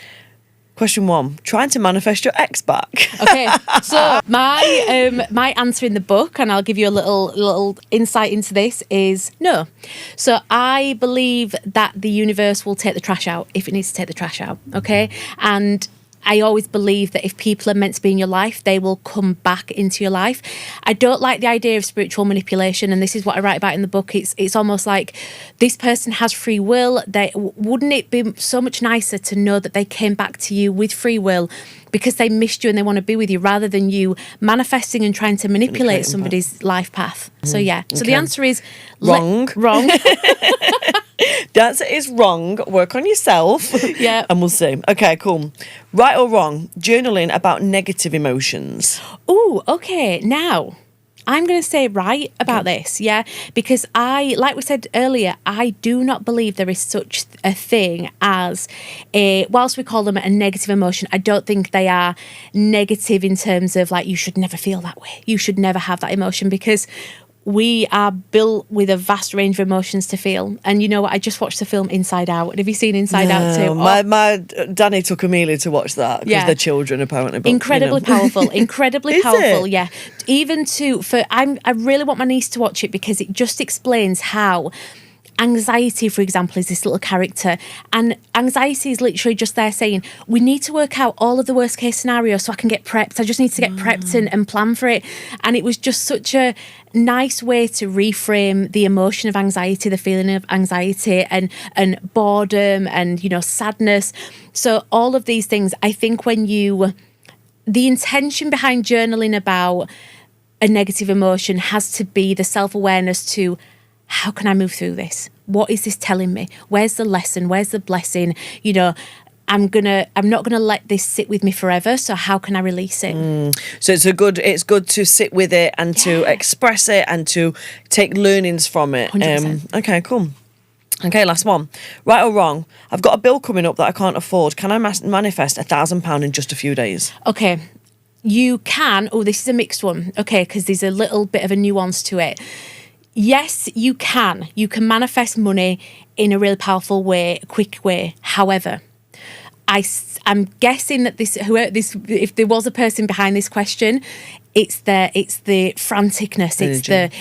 Question 1, trying to manifest your ex back. Okay, so my answer in the book, and I'll give you a little insight into this, is no. So I believe that the universe will take the trash out if it needs to take the trash out, okay? And I always believe that if people are meant to be in your life, they will come back into your life. I don't like the idea of spiritual manipulation, and this is what I write about in the book. It's almost like this person has free will. Wouldn't it be so much nicer to know that they came back to you with free will because they missed you and they want to be with you, rather than you manifesting and trying to manipulate somebody's life path? So yeah. So the answer is wrong. Wrong. The answer is wrong. Work on yourself. Yeah. And we'll see. Okay, cool. Right or wrong, journaling about negative emotions. Oh, okay. Now, I'm going to say right about this, yeah? Because like we said earlier, I do not believe there is such a thing as whilst we call them a negative emotion, I don't think they are negative in terms of like, you should never feel that way. You should never have that emotion, because we are built with a vast range of emotions to feel. And you know what? I just watched the film Inside Out. Have you seen Inside Out too? My Danny took Amelia to watch that because they're children apparently. But, incredibly powerful. Incredibly powerful. It? Yeah. Even I really want my niece to watch it, because it just explains how anxiety, for example, is this little character, and anxiety is literally just there saying, we need to work out all of the worst case scenarios so I can get prepped. I just need to get prepped and plan for it. And it was just such a nice way to reframe the emotion of anxiety, the feeling of anxiety and boredom and, sadness. So all of these things, I think the intention behind journaling about a negative emotion has to be the self-awareness to, how can I move through this? What is this telling me? Where's the lesson? Where's the blessing? I'm not gonna let this sit with me forever. So how can I release it? So it's good to sit with it and to express it and to take learnings from it. 100%. Okay, cool. Okay, last one. Right or wrong? I've got a bill coming up that I can't afford. Can I manifest £1,000 in just a few days? Okay. You can. Oh, this is a mixed one. Okay, because there's a little bit of a nuance to it. Yes, you can. You can manifest money in a really powerful way, a quick way. However, I'm guessing that if there was a person behind this question, it's the franticness,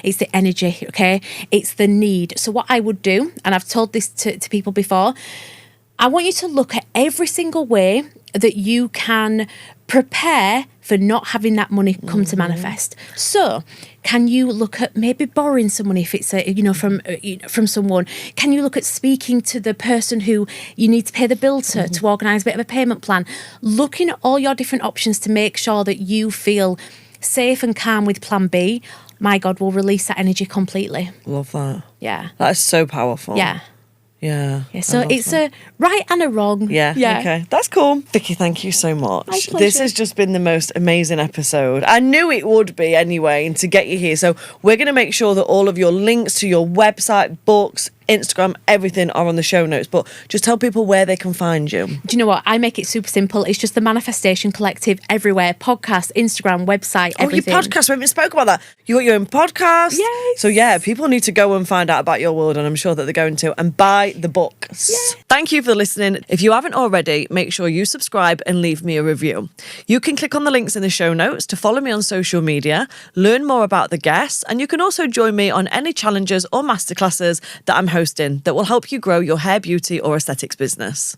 it's the energy, okay? It's the need. So what I would do, and I've told this to people before, I want you to look at every single way that you can prepare for not having that money come to manifest. So, can you look at maybe borrowing some money if it's from someone? Can you look at speaking to the person who you need to pay the bill to organise a bit of a payment plan? Looking at all your different options to make sure that you feel safe and calm with plan B. My God, will release that energy completely. Love that. Yeah. That is so powerful. Yeah. Yeah. So it's a right and a wrong. Yeah. Okay. That's cool. Vicky, thank you so much. My pleasure. This has just been the most amazing episode. I knew it would be anyway, and to get you here. So we're going to make sure that all of your links to your website, books, Instagram, everything are on the show notes, but just tell people where they can find you. Do you know what? I make it super simple. It's just the Manifestation Collective everywhere. Podcast, Instagram, website, everything. Oh, your podcast. We haven't spoke about that. You got your own podcast. Yes. So yeah, people need to go and find out about your world, and I'm sure that they're going to, and buy the books. Yeah. Thank you for listening. If you haven't already, make sure you subscribe and leave me a review. You can click on the links in the show notes to follow me on social media, learn more about the guests, and you can also join me on any challenges or masterclasses that I'm hosting that will help you grow your hair, beauty, or aesthetics business.